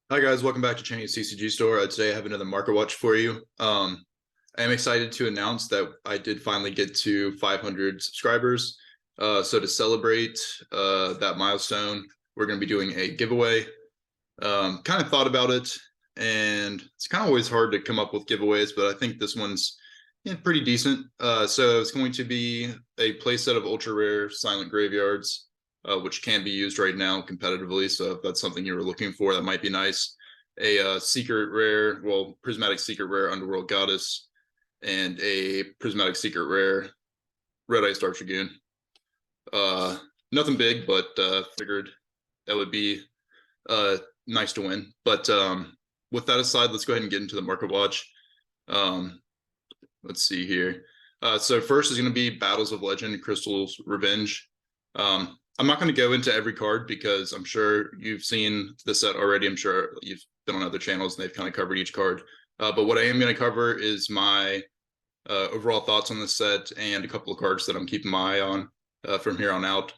Hi guys, welcome back to Chinese CCG Store. Today I have another market watch for you. I am excited to announce that I did finally get to 500 subscribers. So to celebrate that milestone, we're going to be doing a giveaway. Kind of thought about it, and it's kind of always hard to come up with giveaways, but I think this one's pretty decent. So it's going to be a playset of ultra rare silent graveyards, which can be used right now competitively. So if that's something you were looking for, that might be nice. A secret rare, well, prismatic secret rare Underworld Goddess, and a prismatic secret rare Red Eye Star Dragoon. Nothing big, but figured that would be nice to win. But with that aside, let's go ahead and get into the market watch. Let's see here. So first is going to be Battles of Legend, Crystal's Revenge. I'm not going to go into every card because I'm sure you've seen the set already. I'm sure you've been on other channels and they've kind of covered each card. But what I am going to cover is my overall thoughts on the set and a couple of cards that I'm keeping my eye on from here on out.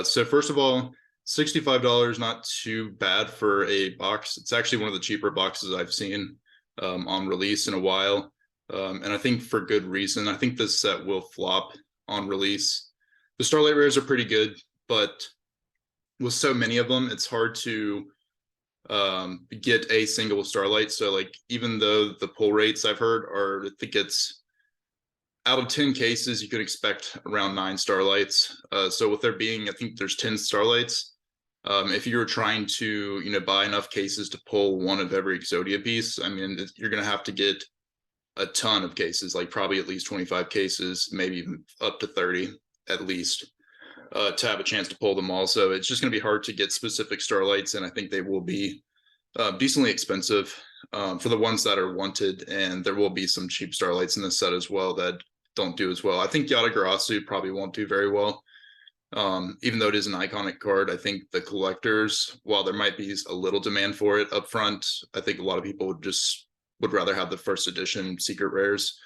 So first of all, $65, not too bad for a box. It's actually one of the cheaper boxes I've seen on release in a while. And I think for good reason. I think this set will flop on release. The Starlight Rares are pretty good, but with so many of them, it's hard to get a single Starlight. So like, even though the pull rates I've heard are, I think it's out of 10 cases, you could expect around 9 Starlights. So with there being, I think there's 10 Starlights. If you were trying to, buy enough cases to pull one of every Exodia piece, I mean, you're going to have to get a ton of cases, like probably at least 25 cases, maybe even up to 30 at least, to have a chance to pull them all. So it's just going to be hard to get specific Starlights, and I think they will be decently expensive for the ones that are wanted, and there will be some cheap Starlights in this set as well that don't do as well. I think Yatagarasu probably won't do very well. Even though it is an iconic card, I think the collectors, while there might be a little demand for it up front, I think a lot of people would rather have the first edition secret rares.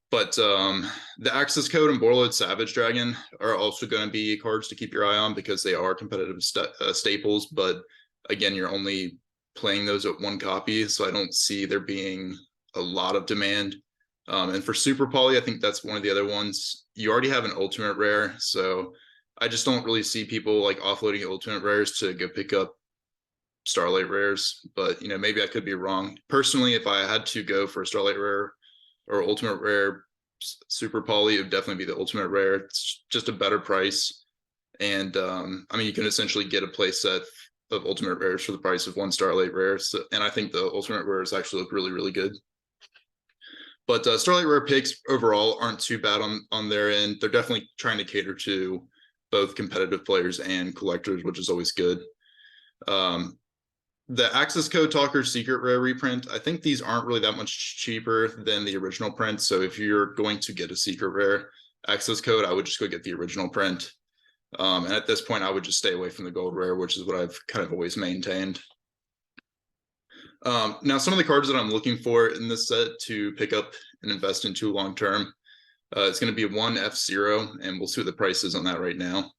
But the Access Code and Borreload Savage Dragon are also going to be cards to keep your eye on because they are competitive staples. But again, you're only playing those at one copy, so I don't see there being a lot of demand. And for Super Poly, I think that's one of the other ones. You already have an Ultimate Rare, so I just don't really see people like offloading Ultimate Rares to go pick up Starlight Rares. But maybe I could be wrong. Personally, if I had to go for a Starlight Rare or Ultimate Rare Super Poly, it would definitely be the Ultimate Rare. It's just a better price. And I mean, you can essentially get a play set of Ultimate Rares for the price of one Starlight Rare. So, and I think the Ultimate Rares actually look really, really good. But Starlight Rare picks overall aren't too bad on their end. They're definitely trying to cater to both competitive players and collectors, which is always good. The Access Code Talker Secret Rare reprint, I think these aren't really that much cheaper than the original print. So if you're going to get a Secret Rare Access Code, I would just go get the original print. And at this point, I would just stay away from the Gold Rare, which is what I've kind of always maintained. Now, some of the cards that I'm looking for in this set to pick up and invest into long term, it's going to be one F-Zero, and we'll see what the price is on that right now.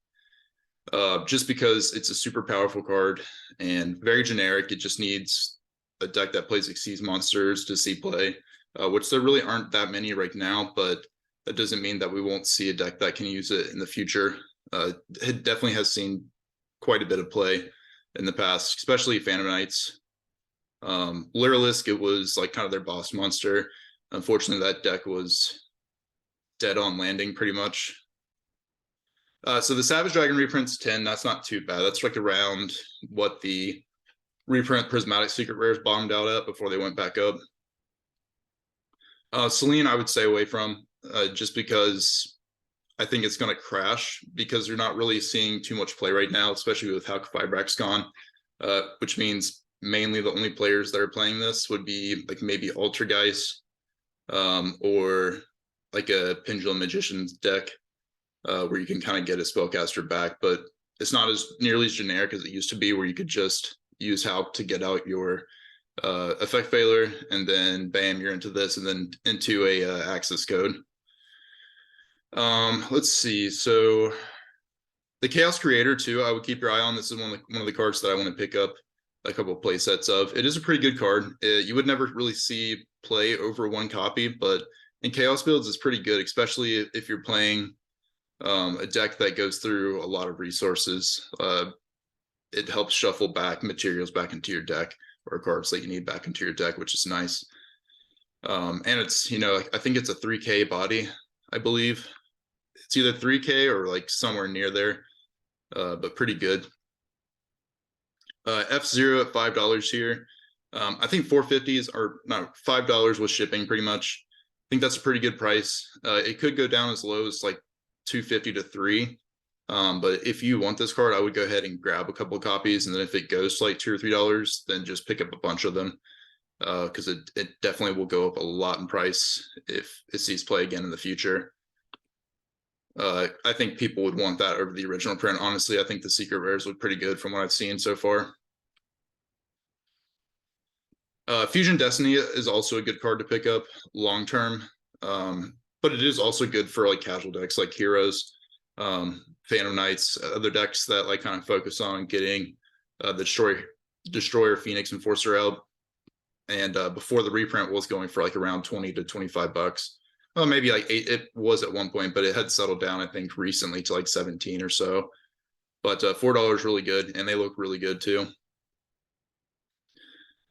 Just because it's a super powerful card and very generic. It just needs a deck that plays Xyz monsters to see play, which there really aren't that many right now, but that doesn't mean that we won't see a deck that can use it in the future. It definitely has seen quite a bit of play in the past, especially Phantom Knights. Lyrilisk, it was like kind of their boss monster. Unfortunately, that deck was dead on landing pretty much. So the Savage Dragon reprint's 10. That's not too bad. That's like around what the reprint Prismatic Secret Rares bottomed out at before they went back up. Selene, I would stay away from just because I think it's going to crash because you're not really seeing too much play right now, especially with how Fibrak's gone, which means mainly the only players that are playing this would be like maybe Altergeist or like a Pendulum Magician's deck. Where you can kind of get a spellcaster back, but it's not as nearly as generic as it used to be, where you could just use Halp to get out your effect failure, and then bam, you're into this, and then into a access code. Let's see. So the Chaos Creator too, I would keep your eye on. This is one of the cards that I want to pick up. a couple play sets of. It is a pretty good card. You would never really see play over one copy, but in Chaos builds, it's pretty good, especially if you're playing a deck that goes through a lot of resources. It helps shuffle back materials back into your deck, or cards that you need back into your deck, which is nice. And it's, you know, I think it's a 3K body, I believe. It's either 3K or like somewhere near there, but pretty good. F-Zero at $5 here. I think 450s are not $5 with shipping pretty much. I think that's a pretty good price. It could go down as low as like 250 to 3. But if you want this card, I would go ahead and grab a couple of copies, and then if it goes to like $2 or $3, then just pick up a bunch of them, because it definitely will go up a lot in price if it sees play again in the future. I think people would want that over the original print. Honestly, I think the secret rares look pretty good from what I've seen so far. Fusion Destiny is also a good card to pick up long term, but it is also good for like casual decks like Heroes, Phantom Knights, other decks that like kind of focus on getting the Destroyer, Phoenix, Enforcer out. And before the reprint was going for like around 20 to 25 bucks. Well, maybe like 8. It was at one point, but it had settled down, I think, recently to like 17 or so. But $4 really good, and they look really good too.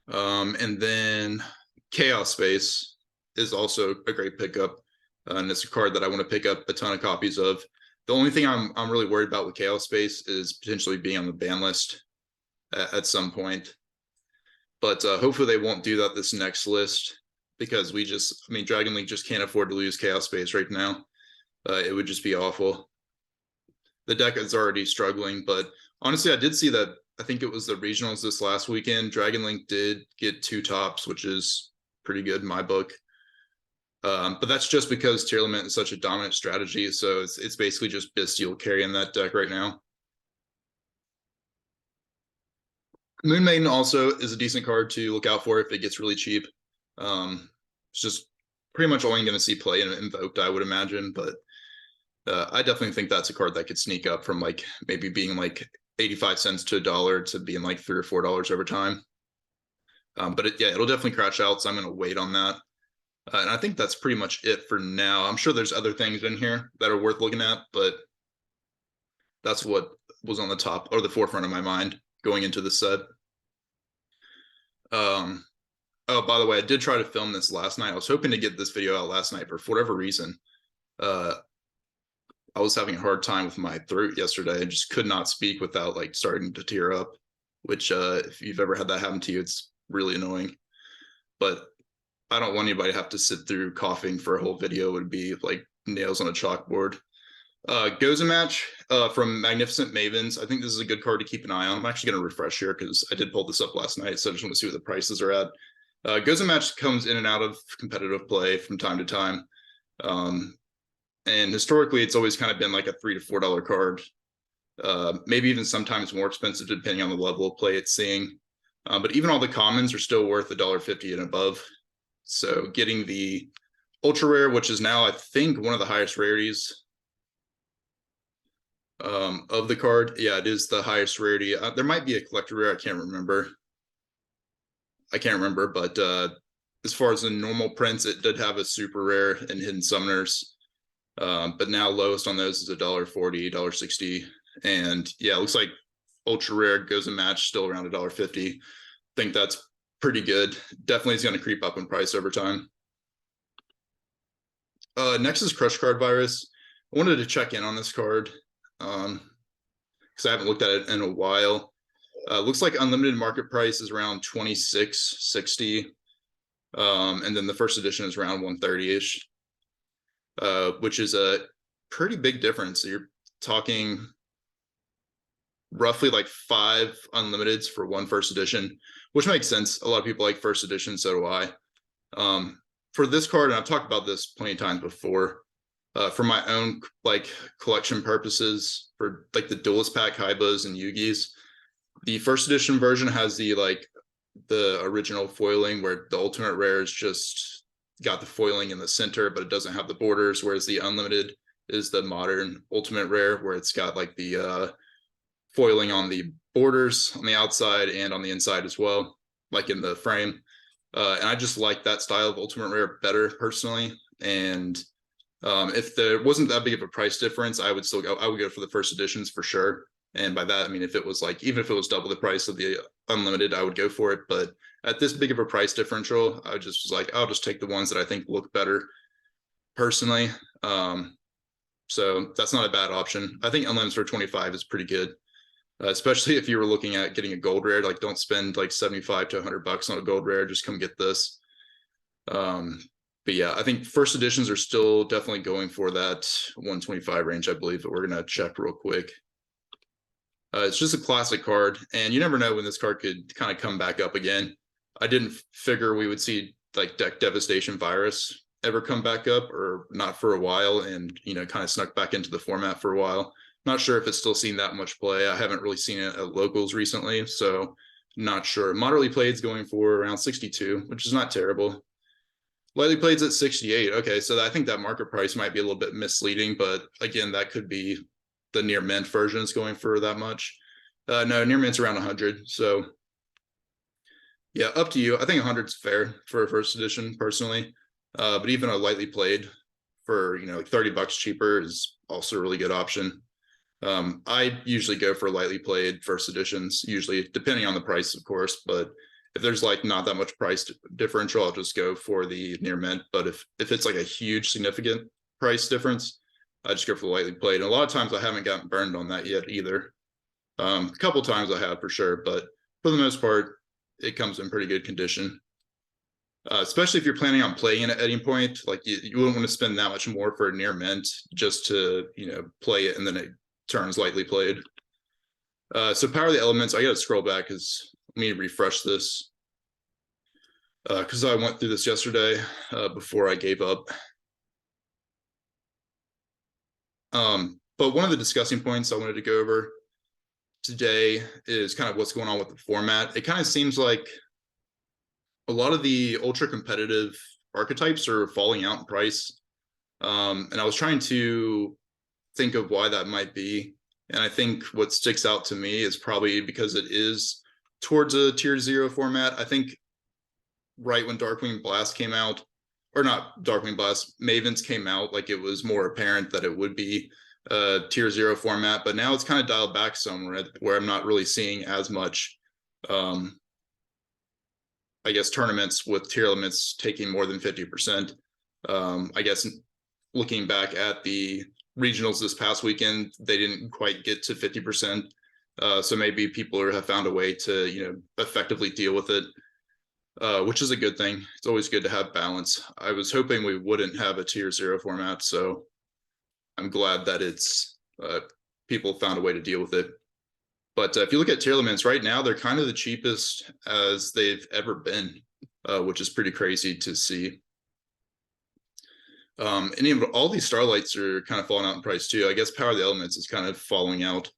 And then Chaos Space is also a great pickup, and it's a card that I want to pick up a ton of copies of. The only thing I'm really worried about with Chaos Space is potentially being on the ban list at some point. But hopefully they won't do that this next list, because Dragon League just can't afford to lose Chaos Space right now. It would just be awful. The deck is already struggling, but honestly, I did see that, I think it was the regionals this last weekend, Dragon Link did get 2 tops, which is pretty good in my book. But that's just because Tier Limit is such a dominant strategy, so it's basically just Bestial carrying that deck right now. Moon Maiden also is a decent card to look out for if it gets really cheap. It's just pretty much only going to see play in Invoked, I would imagine, but I definitely think that's a card that could sneak up from like maybe being like 85 cents to $1 to being like $3 or $4 over time. But it'll definitely crash out, so I'm going to wait on that. And I think that's pretty much it for now. I'm sure there's other things in here that are worth looking at, but that's what was on the top or the forefront of my mind going into the set. Oh, by the way, I did try to film this last night. I was hoping to get this video out last night, but for whatever reason, I was having a hard time with my throat yesterday. I just could not speak without like starting to tear up, which if you've ever had that happen to you, it's really annoying. But I don't want anybody to have to sit through coughing for a whole video. It would be like nails on a chalkboard. Goes a match from Magnificent Mavens. I think this is a good card to keep an eye on. I'm actually going to refresh here because I did pull this up last night, so I just want to see what the prices are at. Goes a match comes in and out of competitive play from time to time. And historically, it's always kind of been like a $3 to $4 card. Maybe even sometimes more expensive depending on the level of play it's seeing. But even all the commons are still worth $1.50 and above. So getting the ultra rare, which is now I think one of the highest rarities of the card. Yeah, it is the highest rarity. There might be a collector rare. I can't remember, but as far as the normal prints, it did have a super rare and hidden summoners. But now lowest on those is $1.40, $1.60. And yeah, it looks like ultra rare goes a match still around $1.50. Think that's pretty good. Definitely is going to creep up in price over time. Next is Crush Card Virus. I wanted to check in on this card because I haven't looked at it in a while. Looks like unlimited market price is around $26.60, and then the first edition is around $130-ish, which is a pretty big difference. You're talking roughly like 5 unlimiteds for one first edition, which makes sense. A lot of people like first edition, so do I. For this card, and I've talked about this plenty of times before, for my own like collection purposes, for like the Duelist Pack Haibas and Yugis, the first edition version has the original foiling where the ultimate rare is just got the foiling in the center, but it doesn't have the borders, whereas the unlimited is the modern ultimate rare where it's got like the foiling on the borders on the outside and on the inside as well, like in the frame. And I just like that style of Ultimate Rare better personally. And if there wasn't that big of a price difference, I would go for the first editions for sure. And by that, I mean, if it was like, even if it was double the price of the unlimited, I would go for it. But at this big of a price differential, I just was like, I'll just take the ones that I think look better personally. So that's not a bad option. I think unlimited for 25 is pretty good. Especially if you were looking at getting a gold rare. Like, don't spend like 75 to 100 bucks on a gold rare, just come get this. But yeah, I think first editions are still definitely going for that 125 range, I believe, but we're gonna check real quick. It's just a classic card, and you never know when this card could kind of come back up again. I didn't figure we would see like Deck Devastation Virus ever come back up, or not for a while, and kind of snuck back into the format for a while. Not sure if it's still seen that much play. I haven't really seen it at locals recently, so not sure. Moderately played is going for around 62, which is not terrible. Lightly played's at 68. Okay, so I think that market price might be a little bit misleading, but again, that could be the near mint version is going for that much. No, near mint's around 100. So yeah, up to you. I think 100's fair for a first edition personally. But even a lightly played for like 30 bucks cheaper is also a really good option. I usually go for lightly played first editions, usually depending on the price, of course, but if there's like not that much price differential, I'll just go for the near mint. But if it's like a huge significant price difference, I just go for the lightly played. And a lot of times I haven't gotten burned on that yet either. A couple times I have for sure, but for the most part, it comes in pretty good condition. Especially if you're planning on playing it at any point, like you wouldn't want to spend that much more for a near mint just to play it and then it turns lightly played. So Power of the Elements, I gotta scroll back because let me refresh this because I went through this yesterday before I gave up. But one of the discussing points I wanted to go over today is kind of what's going on with the format. It kind of seems like a lot of the ultra competitive archetypes are falling out in price. And I was trying to think of why that might be. And I think what sticks out to me is probably because it is towards a tier 0 format. I think right when Darkwing Blast came out, or not Darkwing Blast, Mavens came out, like it was more apparent that it would be a tier 0 format, but now it's kind of dialed back somewhere where I'm not really seeing as much, I guess, tournaments with tier limits taking more than 50%. I guess looking back at the regionals this past weekend, they didn't quite get to 50%. So maybe people have found a way to, effectively deal with it, which is a good thing. It's always good to have balance. I was hoping we wouldn't have a tier 0 format, so I'm glad that it's people found a way to deal with it. But if you look at tier limits right now, they're kind of the cheapest as they've ever been, which is pretty crazy to see. And all these Starlights are kind of falling out in price too. I guess Power of the Elements is kind of falling out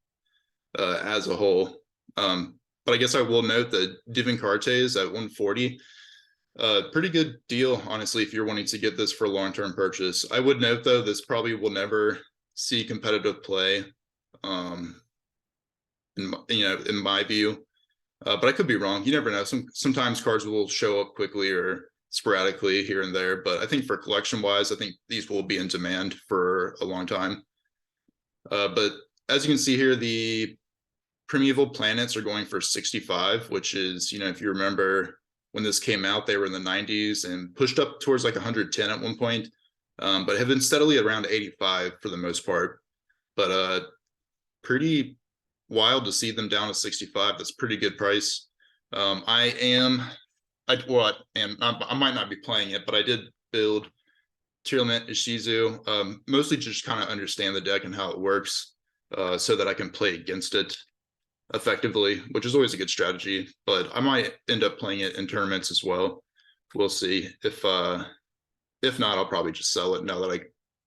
as a whole. But I guess I will note that Divin Cartes at 140, pretty good deal, honestly, if you're wanting to get this for a long-term purchase. I would note, though, this probably will never see competitive play, in my view. But I could be wrong. You never know. Sometimes cards will show up quickly or sporadically here and there. But I think for collection-wise, I think these will be in demand for a long time. But as you can see here, the Primeval Planets are going for 65, which is, if you remember when this came out, they were in the 90s and pushed up towards like 110 at one point, but have been steadily around 85 for the most part. But pretty wild to see them down to 65. That's a pretty good price. I might not be playing it, but I did build tier limit Ishizu, mostly just kind of understand the deck and how it works, so that I can play against it effectively, which is always a good strategy. But I might end up playing it in tournaments as well. We'll see. If not, I'll probably just sell it now that I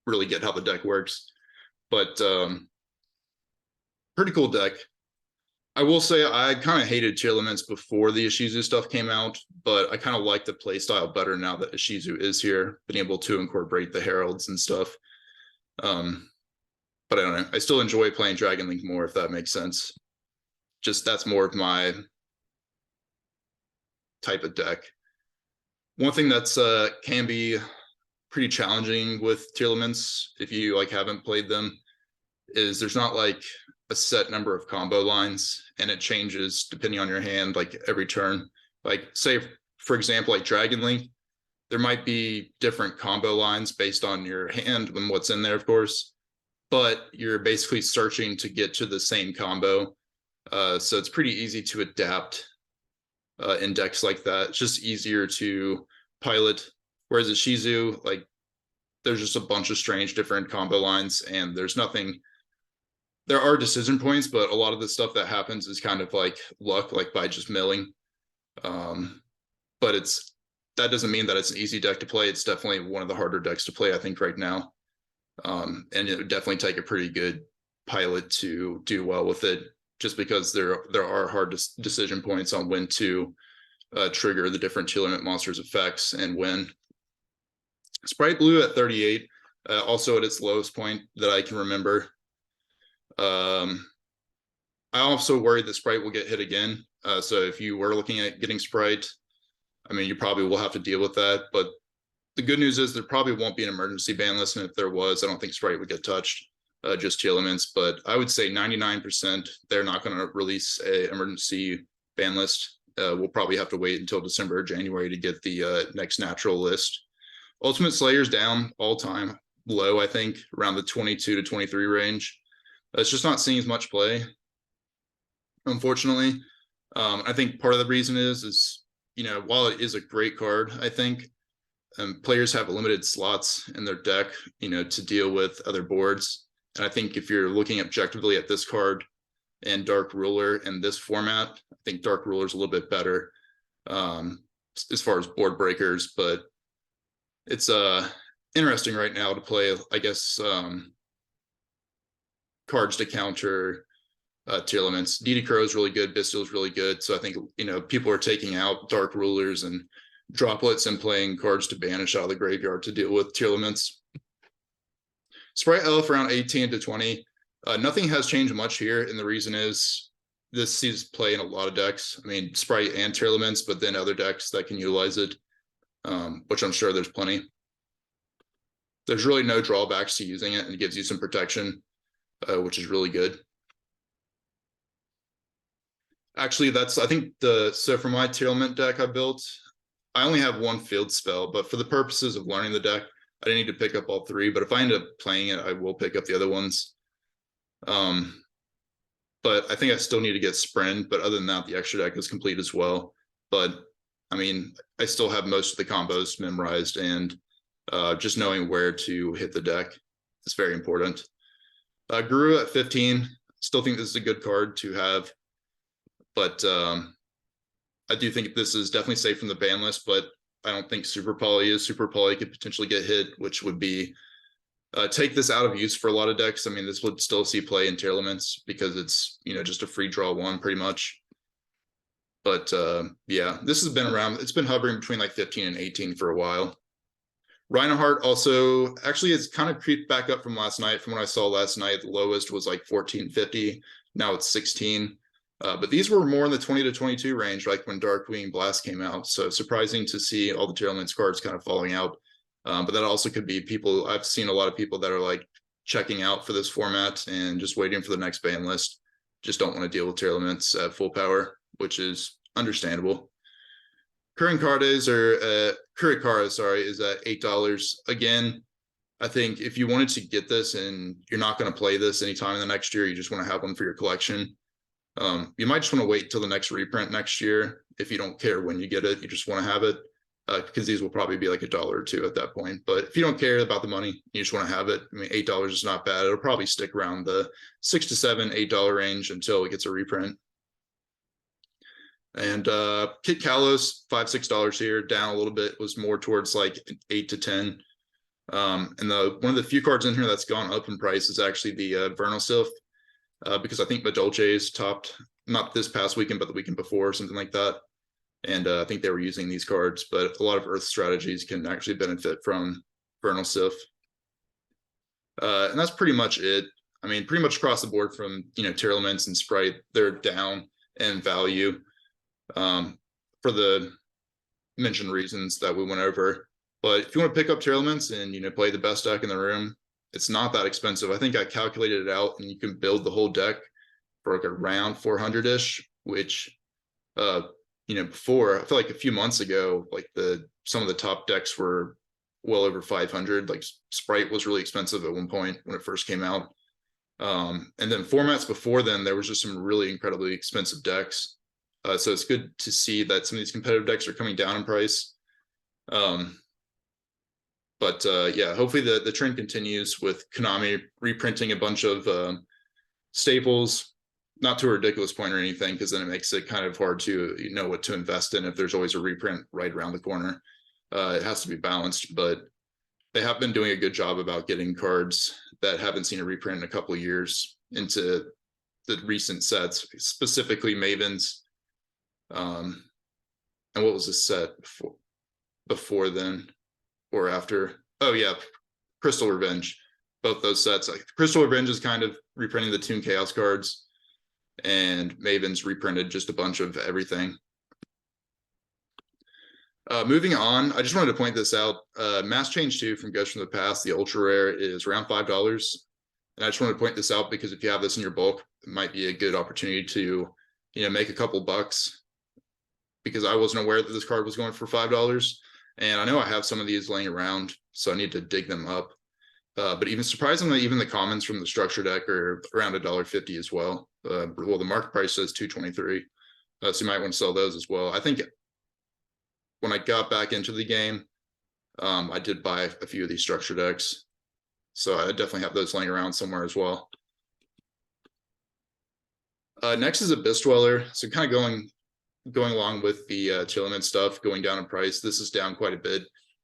really get how the deck works. But pretty cool deck. I will say I kind of hated tier limits before the Ishizu stuff came out, but I kind of like the play style better now that Ishizu is here, being able to incorporate the heralds and stuff. But I don't know. I still enjoy playing Dragon Link more, if that makes sense. just that's more of my type of deck. One thing that's can be pretty challenging with tier limits if you like haven't played them is there's not like a set number of combo lines, and it changes depending on your hand like every turn. Like say for example like Dragon Link, there might be different combo lines based on your hand and what's in there, of course, but you're basically searching to get to the same combo. So it's pretty easy to adapt in decks like that. It's just easier to pilot. Whereas a Shizu, like there's just a bunch of strange different combo lines, and there's nothing. There are decision points, but a lot of the stuff that happens is kind of like luck, like by just milling. But that doesn't mean that it's an easy deck to play. It's definitely one of the harder decks to play, I think, right now. And it would definitely take a pretty good pilot to do well with it, just because there are hard decision points on when to trigger the different tier limit monsters' effects and when. Sprite Blue at 38, also at its lowest point that I can remember. I also worry that Sprite will get hit again. So if you were looking at getting Sprite, I mean, you probably will have to deal with that. But the good news is there probably won't be an emergency ban list. And if there was, I don't think Sprite would get touched, just tier limits. But I would say 99% they're not going to release an emergency ban list. We'll probably have to wait until December or January to get the next natural list. Ultimate Slayer's down all time low, I think, around the 22 to 23 range. It's just not seeing as much play, unfortunately. I think part of the reason is while it is a great card, I think players have limited slots in their deck, to deal with other boards. And I think if you're looking objectively at this card and Dark Ruler in this format, I think Dark Ruler is a little bit better as far as board breakers, but it's interesting right now to play, I guess, cards to counter tier limits. DD Crow is really good, Bisteel is really good. So I think people are taking out Dark Rulers and droplets and playing cards to banish out of the graveyard to deal with tier limits. Sprite Elf around 18 to 20. Nothing has changed much here, and the reason is this sees play in a lot of decks. I mean, Sprite and tier limits, but then other decks that can utilize it, which I'm sure there's plenty. There's really no drawbacks to using it, and it gives you some protection, which is really good. Actually, I think so for my tier limit deck I built, I only have one field spell, but for the purposes of learning the deck, I didn't need to pick up all three, but if I end up playing it, I will pick up the other ones. But I think I still need to get Sprint, but other than that, the extra deck is complete as well. But I mean, I still have most of the combos memorized, and just knowing where to hit the deck is very important. Guru at 15, still think this is a good card to have, but I do think this is definitely safe from the ban list, but I don't think Super Poly is. Super Poly could potentially get hit, which would be take this out of use for a lot of decks. I mean, this would still see play in tier limits because it's just a free draw one pretty much. But yeah, this has been around. It's been hovering between like 15 and 18 for a while. Reinhardt also actually it's kind of creeped back up from last night. From what I saw last night, the lowest was like 1450. Now it's 16. But these were more in the 20 to 22 range, like when Darkwing Blast came out. So surprising to see all the tier limits cards kind of falling out. But that also could be people. I've seen a lot of people that are like checking out for this format and just waiting for the next ban list. Just don't want to deal with tier limits at full power, which is understandable. Kurikara is at $8. Again, I think if you wanted to get this and you're not going to play this anytime in the next year, you just want to have one for your collection. You might just want to wait till the next reprint next year. If you don't care when you get it, you just want to have it, because these will probably be like $1 or $2 at that point. But if you don't care about the money, you just want to have it. I mean, $8 is not bad. It'll probably stick around the $6 to $7, $8 range until it gets a reprint. And Kit Kalos, $5, $6 here, down a little bit, was more towards like 8 to 10. And one of the few cards in here that's gone up in price is actually the Vernal Sylph, because I think Madolche's topped, not this past weekend, but the weekend before, or something like that. And I think they were using these cards, but a lot of Earth strategies can actually benefit from Vernal Sylph. And that's pretty much it. I mean, pretty much across the board from, tier elements and Sprite, they're down in value for the mentioned reasons that we went over. But if you want to pick up tier elements and, play the best deck in the room, it's not that expensive. I think I calculated it out, and you can build the whole deck for like around 400-ish, which, before, I feel like a few months ago, like some of the top decks were well over 500. Like Sprite was really expensive at one point when it first came out. And then formats before then, there was just some really incredibly expensive decks. So it's good to see that some of these competitive decks are coming down in price. But yeah, hopefully the trend continues with Konami reprinting a bunch of staples, not to a ridiculous point or anything, because then it makes it kind of hard to know what to invest in if there's always a reprint right around the corner. It has to be balanced, but they have been doing a good job about getting cards that haven't seen a reprint in a couple of years into the recent sets, specifically Mavens. And what was this set before then or after? Oh yeah, Crystal Revenge. Both those sets. Like Crystal Revenge is kind of reprinting the Toon Chaos cards, and Maven's reprinted just a bunch of everything. Moving on, I just wanted to point this out. Mass Change 2 from Ghost from the Past, the ultra rare, is around $5. And I just wanted to point this out because if you have this in your bulk, it might be a good opportunity to, make a couple bucks, because I wasn't aware that this card was going for $5. And I know I have some of these laying around, so I need to dig them up. But even surprisingly, even the commons from the structure deck are around $1.50 as well. Well, the market price says $2.23. So you might want to sell those as well. I think when I got back into the game, I did buy a few of these structure decks. So I definitely have those laying around somewhere as well. Next is Abyss Dweller. So kind of going along with the Chilliman stuff, going down in price. This is down quite a bit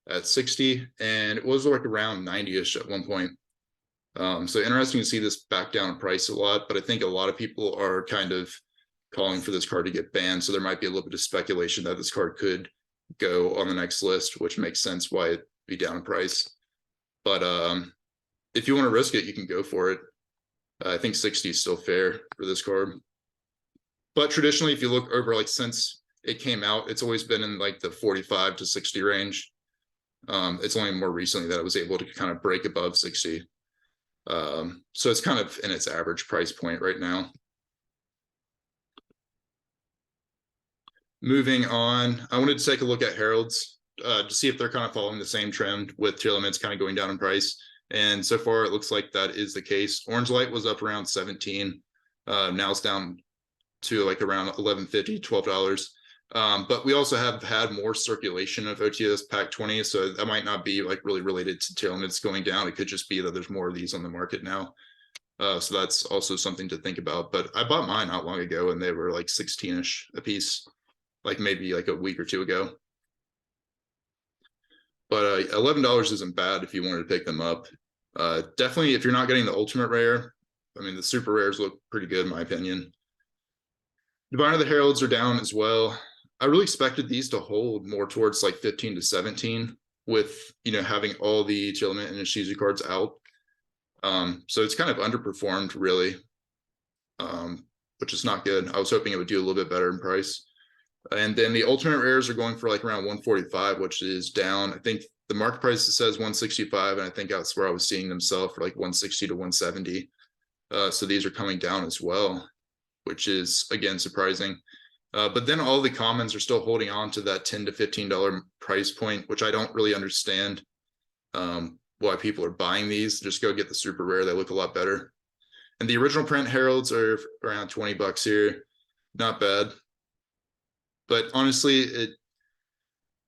at 60, and it was like around 90-ish at one point. So interesting to see this back down in price a lot, but I think a lot of people are kind of calling for this card to get banned. So there might be a little bit of speculation that this card could go on the next list, which makes sense why it'd be down in price. But if you want to risk it, you can go for it. I think 60 is still fair for this card. But traditionally, if you look over, like since it came out, it's always been in like the 45 to 60 range. It's only more recently that it was able to kind of break above 60. So it's kind of in its average price point right now. Moving on, I wanted to take a look at Heralds to see if they're kind of following the same trend with tier limits kind of going down in price. And so far, it looks like that is the case. Orange Light was up around 17. Now it's down to like around $11.50, $12. But we also have had more circulation of OTS Pack 20, so that might not be like really related to tier limits going down. It could just be that there's more of these on the market now. So that's also something to think about. But I bought mine not long ago, and they were like 16-ish a piece, like maybe like a week or two ago. But $11 isn't bad if you wanted to pick them up. Definitely, if you're not getting the ultimate rare, I mean, the super rares look pretty good in my opinion. Divine of the Heralds are down as well. I really expected these to hold more towards like 15 to 17 with, having all the Chilliman and Ishizu cards out. So it's kind of underperformed really, which is not good. I was hoping it would do a little bit better in price. And then the ultimate rares are going for like around 145, which is down. I think the market price says 165, and I think that's where I was seeing them sell for like 160 to 170. So these are coming down as well, which is again surprising. But then all the commons are still holding on to that $10 to $15 price point, which I don't really understand why people are buying these. Just go get the super rare; they look a lot better. And the original print Heralds are around $20 here, not bad. But honestly,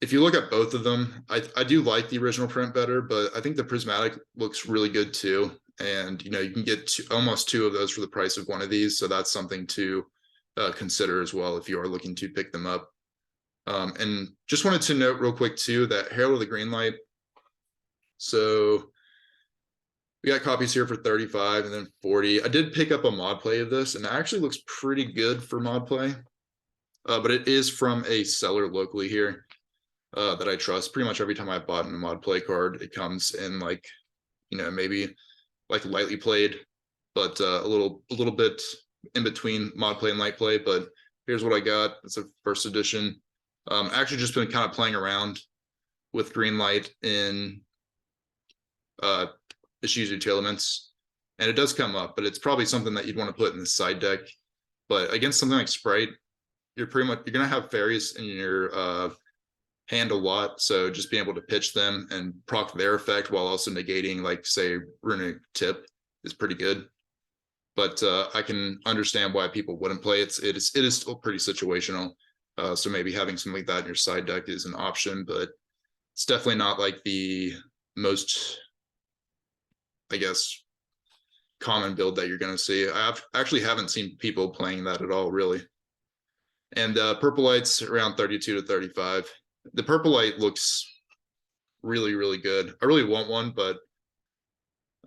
if you look at both of them, I do like the original print better, but I think the prismatic looks really good too. And you can get almost two of those for the price of one of these, so that's something to consider as well if you are looking to pick them up. And just wanted to note real quick too that Herald of the Green Light. So we got copies here for 35 and then 40. I did pick up a mod play of this, and it actually looks pretty good for mod play. But it is from a seller locally here that I trust. Pretty much every time I've bought a mod play card, it comes in like, maybe like lightly played. but a little bit in between mod play and light play. But here's what I got. It's a first edition. Actually just been kind of playing around with green light in issues utility elements, and it does come up, but it's probably something that you'd want to put in the side deck. But against something like Sprite, you're gonna have fairies in your hand a lot, so just being able to pitch them and proc their effect while also negating, like, say, runic tip is pretty good. But I can understand why people wouldn't play it. It is still pretty situational. So maybe having something like that in your side deck is an option, but it's definitely not like the most, I guess, common build that you're going to see. Actually haven't seen people playing that at all, really. And purple light's around 32 to 35. The purple light looks really, really good. I really want one, but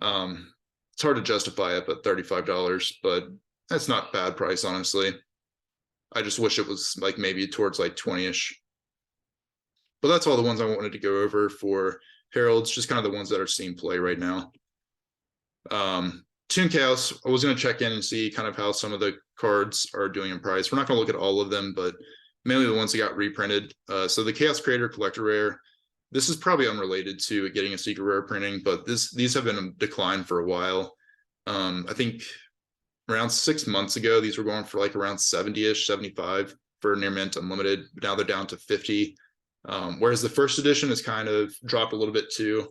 it's hard to justify it at $35, but that's not bad price, honestly. I just wish it was like maybe towards like 20-ish. But that's all the ones I wanted to go over for Heralds, just kind of the ones that are seeing play right now. Toon Chaos, I was going to check in and see kind of how some of the cards are doing in price. We're not going to look at all of them, but mainly the ones that got reprinted. So the Chaos Creator Collector Rare, this is probably unrelated to getting a secret rare printing, but these have been in decline for a while. I think around 6 months ago, these were going for like around 70-ish, 75 for near mint unlimited. Now they're down to 50. Whereas the first edition has kind of dropped a little bit too.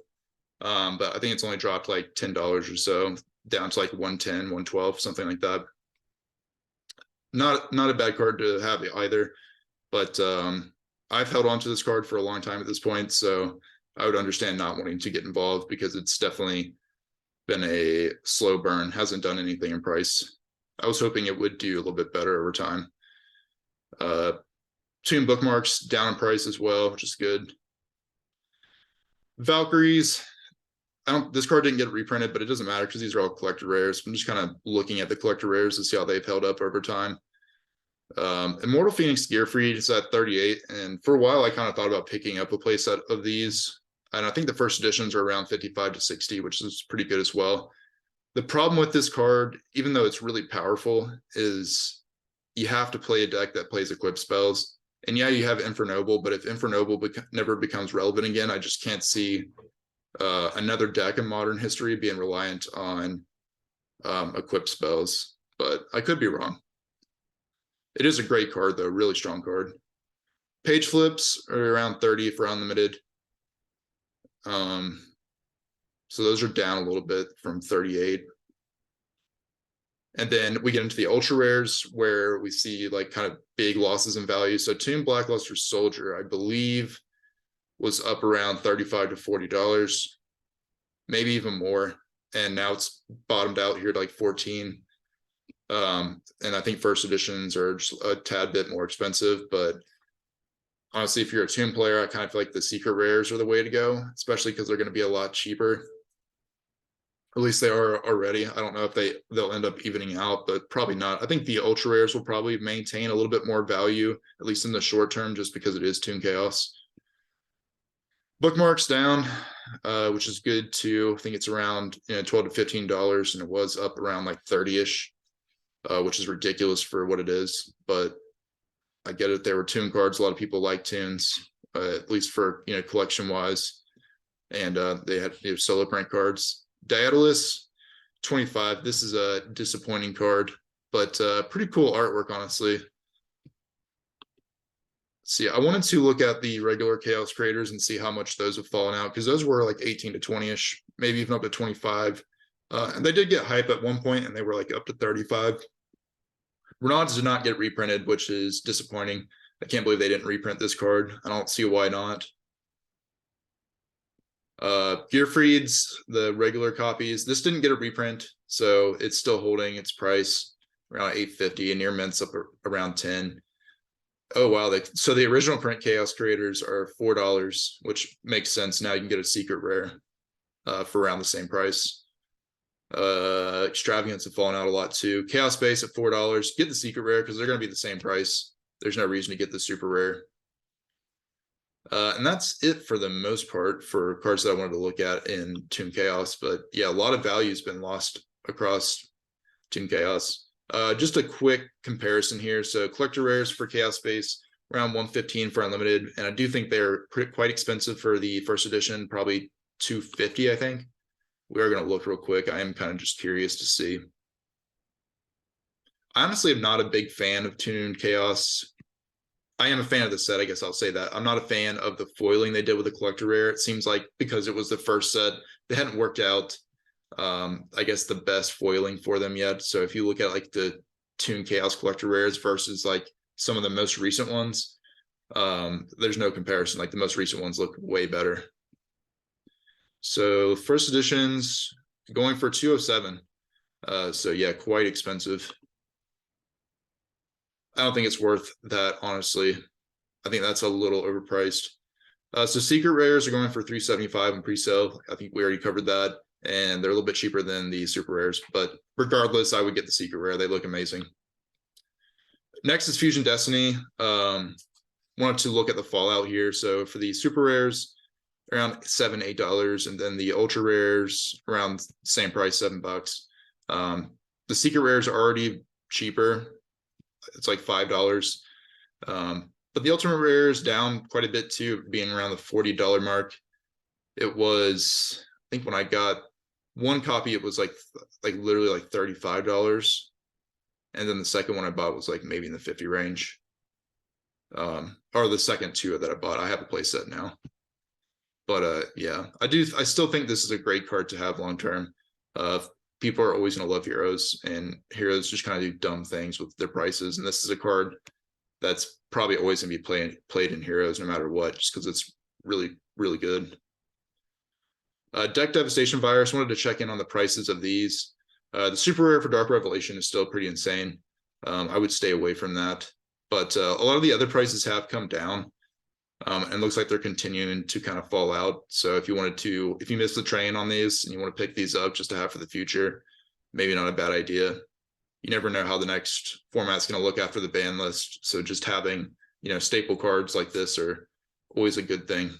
But I think it's only dropped like $10 or so, down to like 110, 112, something like that. Not a bad card to have either, but I've held on to this card for a long time at this point, so I would understand not wanting to get involved because it's definitely been a slow burn, hasn't done anything in price. I was hoping it would do a little bit better over time. Toon Bookmarks down in price as well, which is good. Valkyries, this card didn't get reprinted, but it doesn't matter because these are all collector rares. I'm just kind of looking at the collector rares to see how they've held up over time. Immortal Phoenix Gearfried is at 38, and for a while I kind of thought about picking up a playset of these, and I think the first editions are around 55 to 60, which is pretty good as well. The problem with this card, even though it's really powerful, is you have to play a deck that plays equip spells. And yeah, you have Infernoble, but if Infernoble never becomes relevant again, I just can't see another deck in modern history being reliant on equip spells. But I could be wrong. It is a great card, though, really strong card. Page flips are around 30 for unlimited. So those are down a little bit from 38. And then we get into the ultra rares where we see like kind of big losses in value. So Toon Blackluster Soldier, I believe, was up around $35 to $40, maybe even more. And now it's bottomed out here to like 14. And I think first editions are just a tad bit more expensive, but honestly, if you're a Toon player, I kind of feel like the secret rares are the way to go, especially because they're going to be a lot cheaper. At least they are already. I don't know if they'll end up evening out, but probably not. I think the ultra rares will probably maintain a little bit more value, at least in the short term, just because it is Toon Chaos. Bookmarks down, which is good too. I think it's around $12 to $15, and it was up around like 30-ish, which is ridiculous for what it is. But I get it. There were Toon cards. A lot of people like Toons, at least for collection wise, and they had solo print cards. Daedalus 25. This is a disappointing card, but pretty cool artwork, honestly. See, I wanted to look at the regular Chaos Creators and see how much those have fallen out, because those were like 18 to 20-ish, maybe even up to 25. And they did get hype at one point, and they were like up to 35. Renaud's did not get reprinted, which is disappointing. I can't believe they didn't reprint this card. I don't see why not. Gearfried's, the regular copies, this didn't get a reprint, so it's still holding its price around $8.50, and near mint's up around 10. Oh wow, so the original print Chaos Creators are $4, which makes sense. Now you can get a secret rare for around the same price. Extravagance have fallen out a lot too. Chaos Base at $4. Get the secret rare because they're going to be the same price. There's no reason to get the super rare. And that's it for the most part for cards that I wanted to look at in Toon Chaos. But yeah, a lot of value has been lost across Toon Chaos. Just a quick comparison here. So collector rares for Chaos Space, around 115 for unlimited, and I do think they're quite expensive for the first edition, probably 250, I think. We are going to look real quick. I am kind of just curious to see. I honestly am not a big fan of Toon Chaos. I am a fan of the set, I guess I'll say that. I'm not a fan of the foiling they did with the collector rare. It seems like because it was the first set, they hadn't worked out, I guess, the best foiling for them yet. So if you look at like the Toon Chaos collector rares versus like some of the most recent ones, there's no comparison. Like the most recent ones look way better. So first editions going for 207. So yeah, quite expensive. I don't think it's worth that, honestly. I think that's a little overpriced. So secret rares are going for 375 in pre-sale. I think we already covered that, and they're a little bit cheaper than the super rares. But regardless, I would get the secret rare. They look amazing. Next is Fusion Destiny. Wanted to look at the fallout here. So for the super rares, around $7-8, and then the ultra rares around the same price, $7. The secret rares are already cheaper. It's like $5. But the ultimate rare is down quite a bit too, being around the $40 mark. It was, I think when I got one copy, it was like literally like $35. And then the second one I bought was like maybe in the 50 range. Or the second two that I bought. I have a playset now. But yeah, I still think this is a great card to have long term. People are always going to love heroes, and heroes just kind of do dumb things with their prices. And this is a card that's probably always going to be played in heroes no matter what, just because it's really, really good. Deck Devastation Virus, wanted to check in on the prices of these. The super rare for Dark Revelation is still pretty insane. I would stay away from that. But a lot of the other prices have come down. And looks like they're continuing to kind of fall out. So if you missed the train on these and you want to pick these up just to have for the future, maybe not a bad idea. You never know how the next format's going to look after the ban list. So just having, staple cards like this are always a good thing.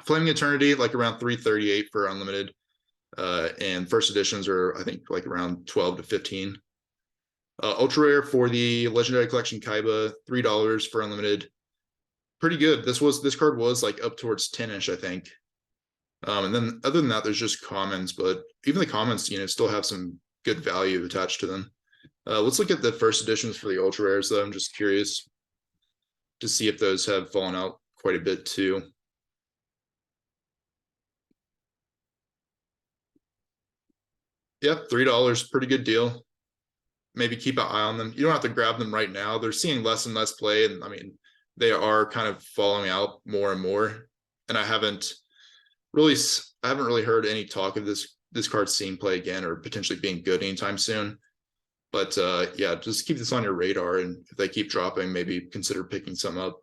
Flaming Eternity, like around 338 for unlimited. And first editions are, I think, like around 12 to 15. Ultra rare for the Legendary Collection Kaiba, $3 for unlimited. Pretty good. This card was like up towards 10-ish, I think. And then other than that, there's just commons, but even the commons, still have some good value attached to them. Let's look at the first editions for the ultra rares, though. I'm just curious to see if those have fallen out quite a bit too. Yep, $3, pretty good deal. Maybe keep an eye on them. You don't have to grab them right now. They're seeing less and less play, and I mean, they are kind of falling out more and more. And I haven't really heard any talk of this card seeing play again or potentially being good anytime soon. But yeah, just keep this on your radar, and if they keep dropping, maybe consider picking some up.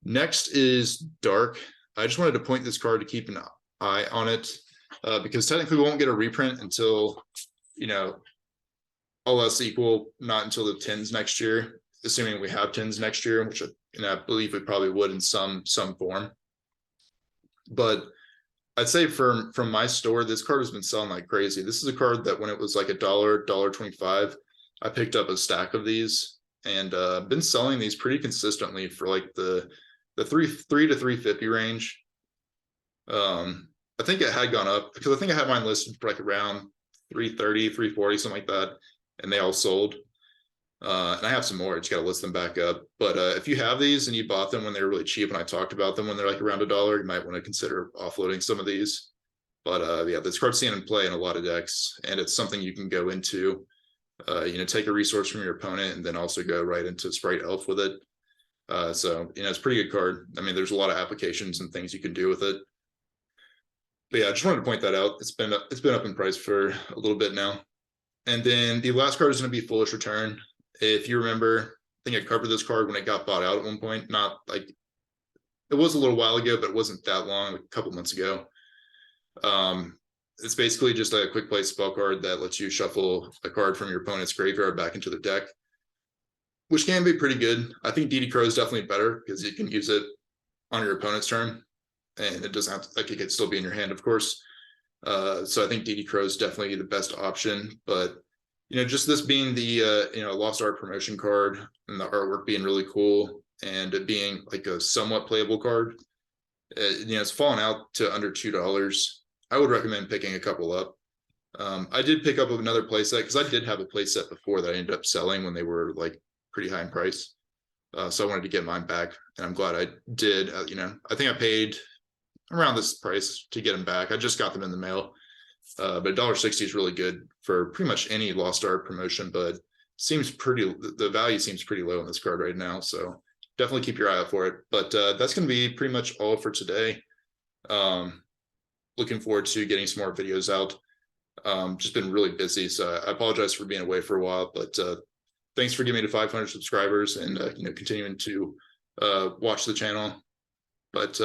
Next is Dark. I just wanted to point this card to keep an eye on it, because technically we won't get a reprint until, all else equal, not until the 10s next year, assuming we have 10s next year, which I believe we probably would in some form. But I'd say from my store, this card has been selling like crazy. This is a card that when it was like $1.25, I picked up a stack of these, and been selling these pretty consistently for like the 3 to 350 range. I think it had gone up because I think I had mine listed for like around 330, 340, something like that, and they all sold. And I have some more. I just got to list them back up. But if you have these and you bought them when they were really cheap, and I talked about them when they're like around $1, you might want to consider offloading some of these. But yeah, this card's seen in play in a lot of decks, and it's something you can go into. Take a resource from your opponent and then also go right into Sprite Elf with it. So it's a pretty good card. I mean, there's a lot of applications and things you can do with it. But yeah, I just wanted to point that out. It's been up in price for a little bit now. And then the last card is going to be Foolish Return. If you remember, I think I covered this card when it got bought out at one point. Not like it was a little while ago, but it wasn't that long, like a couple months ago. It's basically just a quick play spell card that lets you shuffle a card from your opponent's graveyard back into the deck, which can be pretty good. I think DD Crow is definitely better because you can use it on your opponent's turn, and it doesn't have to, like, it could still be in your hand, of course. So I think DD Crow is definitely the best option, but just this being the Lost Art promotion card and the artwork being really cool and it being like a somewhat playable card, it's fallen out to under $2. I would recommend picking a couple up. I did pick up another playset because I did have a playset before that I ended up selling when they were like pretty high in price. So I wanted to get mine back, and I'm glad I did. I think I paid around this price to get them back. I just got them in the mail. But $1.60 is really good for pretty much any Lost Art promotion, but the value seems pretty low on this card right now. So definitely keep your eye out for it. But that's going to be pretty much all for today. Looking forward to getting some more videos out. Just been really busy, so I apologize for being away for a while, but thanks for getting me to 500 subscribers and continuing to watch the channel. But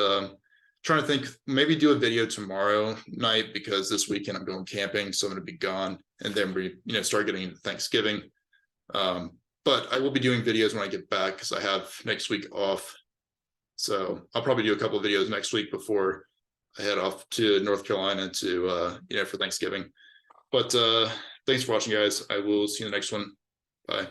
trying to think, maybe do a video tomorrow night because this weekend I'm going camping, so I'm going to be gone, and then we start getting into Thanksgiving. But I will be doing videos when I get back because I have next week off, so I'll probably do a couple of videos next week before I head off to North Carolina to for Thanksgiving. But thanks for watching, guys. I will see you in the next one. Bye.